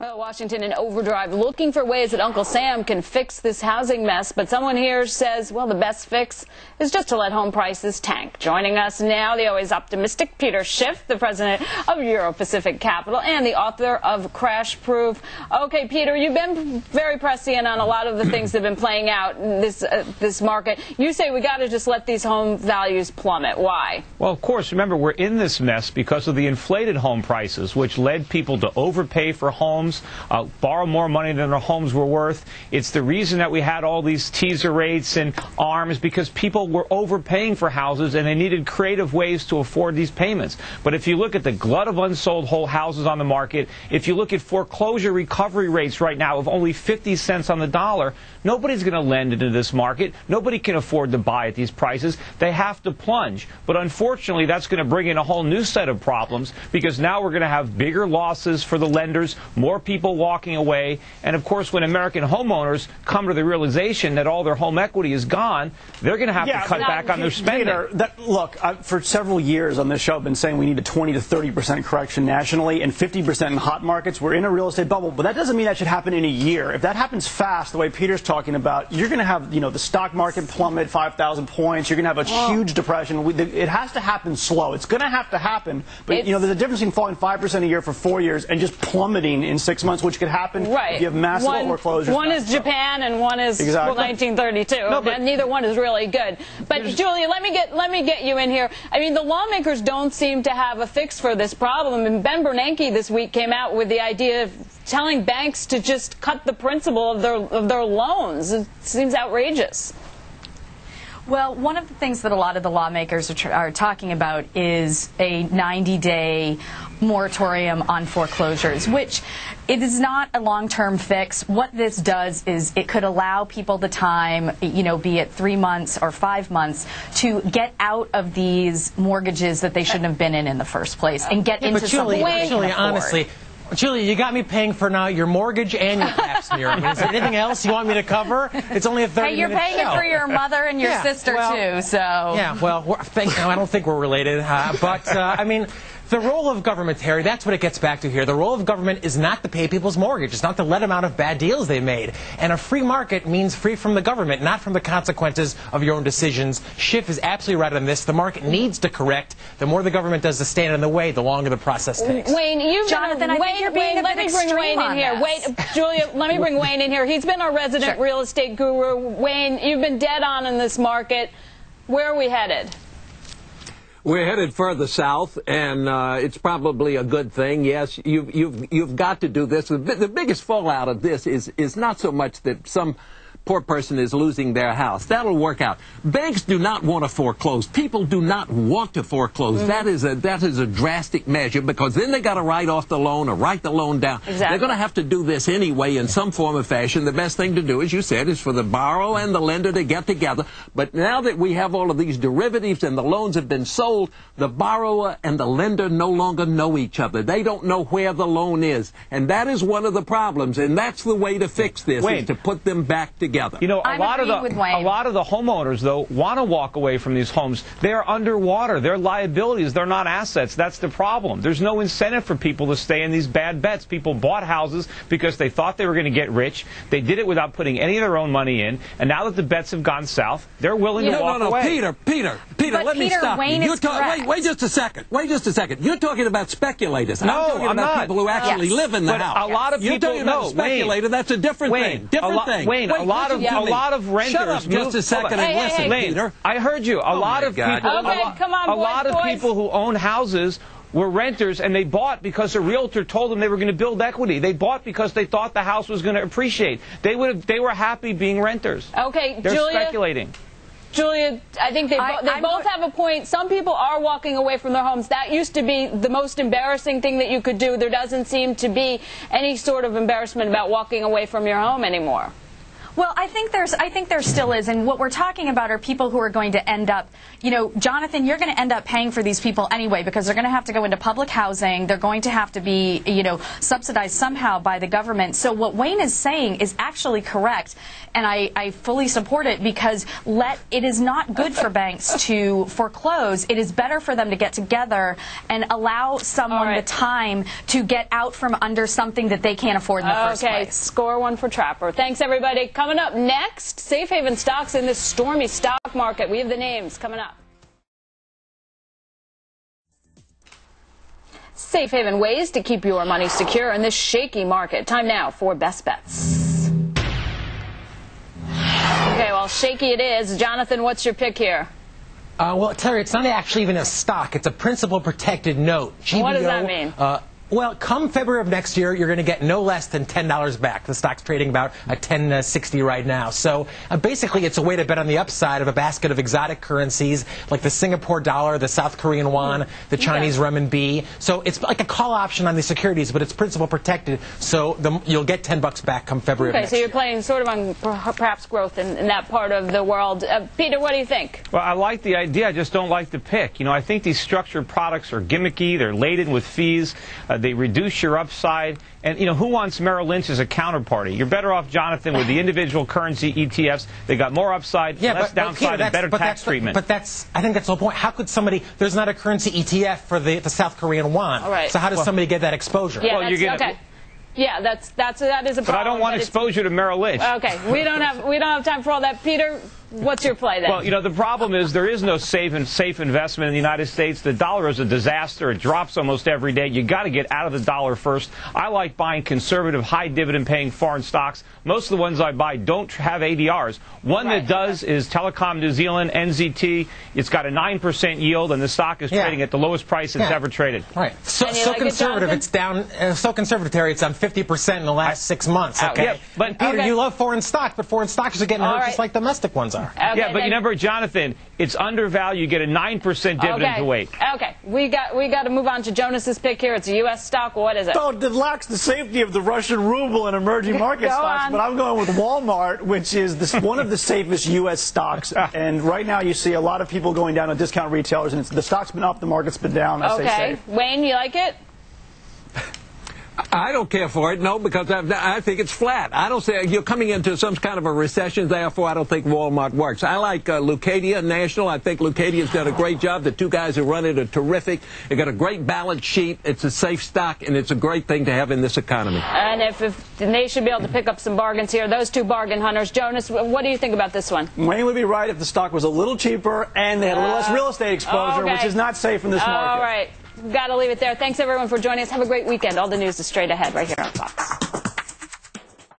Well, Washington in overdrive, looking for ways that Uncle Sam can fix this housing mess. But someone here says, well, the best fix is just to let home prices tank. Joining us now, the always optimistic Peter Schiff, the president of Euro-Pacific Capital and the author of Crash Proof. Okay, Peter, you've been very prescient on a lot of the things that have been playing out in this market. You say we got to just let these home values plummet. Why? Well, of course, remember, we're in this mess because of the inflated home prices, which led people to overpay for homes. Borrow more money than their homes were worth. It's the reason that we had all these teaser rates and ARMs, because people were overpaying for houses and they needed creative ways to afford these payments. But if you look at the glut of unsold whole houses on the market, if you look at foreclosure recovery rates right now of only 50 cents on the dollar, nobody's going to lend into this market. Nobody can afford to buy at these prices. They have to plunge. But unfortunately, that's going to bring in a whole new set of problems, because now we're going to have bigger losses for the lenders, more people walking away, and of course when American homeowners come to the realization that all their home equity is gone, they're going to have to cut back on their spending. Peter, look, for several years on this show I've been saying we need a 20 to 30% correction nationally and 50% in hot markets. We're in a real estate bubble, but that doesn't mean that should happen in a year. If that happens fast, the way Peter's talking about, you're going to have, the stock market plummet 5,000 points. You're going to have a huge depression. It has to happen slow. It's going to have to happen, but there's a difference between falling 5% a year for 4 years and just plummeting in 6 months, which could happen if you have massive foreclosures. One is Japan and one is 1932. No, but neither one is really good. But Julia, let me get you in here. I mean, the lawmakers don't seem to have a fix for this problem. And Ben Bernanke this week came out with the idea of telling banks to just cut the principal of their loans. It seems outrageous. Well, one of the things that a lot of the lawmakers are talking about is a 90-day moratorium on foreclosures, which it is not a long-term fix. What this does is it could allow people the time, be it 3 months or 5 months, to get out of these mortgages that they shouldn't have been in the first place and get into something they can afford. Honestly, Julia, you got me paying for now your mortgage and your pap smear. I mean, is there anything else you want me to cover? It's only a 30-minute show. Hey, you're paying it for your mother and your sister, too, so... Yeah, well, I don't think we're related, but, I mean... The role of government, Terry, that's what it gets back to here. The role of government is not to pay people's mortgage. It's not to let them out of bad deals they made. And a free market means free from the government, not from the consequences of your own decisions. Schiff is absolutely right on this. The market needs to correct. The more the government does to stand in the way, the longer the process takes. Wayne, Jonathan, I think you're being a bit extreme Wayne in here. Wait, Julia, let me bring Wayne in here. He's been our resident real estate guru. Wayne, you've been dead on in this market. Where are we headed? We're headed further south, and it's probably a good thing. Yes, you've got to do this. The biggest fallout of this is not so much that some poor person is losing their house. That'll work out. Banks do not want to foreclose. People do not want to foreclose. That is a drastic measure, because then they got to write off the loan or write the loan down. Exactly. They're going to have to do this anyway in some form or fashion. The best thing to do, as you said, is for the borrower and the lender to get together. But now that we have all of these derivatives and the loans have been sold, the borrower and the lender no longer know each other. They don't know where the loan is. And that is one of the problems. And that's the way to fix this, is to put them back together. A lot of the homeowners, though, want to walk away from these homes. They're underwater. They're liabilities. They're not assets. That's the problem. There's no incentive for people to stay in these bad bets. People bought houses because they thought they were going to get rich. They did it without putting any of their own money in. And now that the bets have gone south, they're willing to walk away. Peter, let me stop you. Wait just a second. You're talking about speculators. No, I'm talking about people who actually live in the house. A lot of people, you're talking about a speculator. That's a different thing. Wayne, a lot of renters. Shut up just a second and listen, Peter. I heard you. A lot of people who own houses were renters, and they bought because a realtor told them they were going to build equity. They bought because they thought the house was going to appreciate. They were happy being renters. Okay, they're speculating. Julia, I think they both have a point. Some people are walking away from their homes. That used to be the most embarrassing thing that you could do. There doesn't seem to be any sort of embarrassment about walking away from your home anymore. Well, I think there still is, and what we're talking about are people who are going to end up, Jonathan, you're going to end up paying for these people anyway because they're going to have to go into public housing. They're going to have to be, subsidized somehow by the government. So what Wayne is saying is actually correct, and I fully support it because it is not good for banks to foreclose. It is better for them to get together and allow someone the time to get out from under something that they can't afford in the first place. Okay, score one for Trapper. Thanks, everybody. Coming up next, safe haven stocks in this stormy stock market. We have the names coming up. Safe haven ways to keep your money secure in this shaky market. Time now for Best Bets. Okay, well, shaky it is. Jonathan, what's your pick here? Well, Terry, it's not actually even a stock. It's a principal protected note. GBO, what does that mean? Well, come February of next year, you're going to get no less than $10 back. The stock's trading about $10.60 right now. So basically, it's a way to bet on the upside of a basket of exotic currencies like the Singapore dollar, the South Korean won, the Chinese renminbi. So it's like a call option on the securities, but it's principal protected. So you'll get $10 back come February of next year. Okay, so you're playing sort of on perhaps growth in that part of the world. Peter, what do you think? Well, I like the idea. I just don't like the pick. I think these structured products are gimmicky. They're laden with fees. They reduce your upside. And, who wants Merrill Lynch as a counterparty? You're better off, Jonathan, with the individual currency ETFs. They got more upside, less downside, and better tax treatment. But I think that's the whole point. How could there's not a currency ETF for the South Korean won. All right. So how does somebody get that exposure? Yeah, okay. Yeah, that is a problem. But I don't want exposure to Merrill Lynch. Okay, we don't have time for all that. Peter, what's your play then? Well, the problem is there is no safe investment in the United States. The dollar is a disaster. It drops almost every day. You got to get out of the dollar first. I like buying conservative, high dividend paying foreign stocks. Most of the ones I buy don't have ADRs. One that does is Telecom New Zealand, NZT. It's got a 9% yield, and the stock is trading at the lowest price it's ever traded. Right. So conservative. It's down. So conservative, Terry. It's on 50% in the last 6 months. Okay. Yeah, but Peter, you love foreign stocks, but foreign stocks are getting hurt just like domestic ones are. Okay, yeah, but remember, Jonathan, it's undervalued. You get a 9% dividend to wait. Okay, we got to move on to Jonas's pick here. It's a U.S. stock. What is it? So it lacks the safety of the Russian ruble and emerging market stocks, but I'm going with Walmart, which is one of the safest U.S. stocks. And right now you see a lot of people going down to discount retailers, and the stock's been up, the market's been down. I say safe. Wayne, you like it? I don't care for it, no, because I think it's flat. I don't say you're coming into some kind of a recession, therefore I don't think Walmart works. I like Leucadia National. I think Leucadia's done a great job. The two guys who run it are terrific. They got a great balance sheet. It's a safe stock, and it's a great thing to have in this economy. And if they should be able to pick up some bargains here, those two bargain hunters. Jonas, what do you think about this one? Wayne would be right if the stock was a little cheaper and they had a little less real estate exposure, which is not safe in this market. All right. Got to leave it there. Thanks, everyone, for joining us. Have a great weekend. All the news is straight ahead right here on Fox.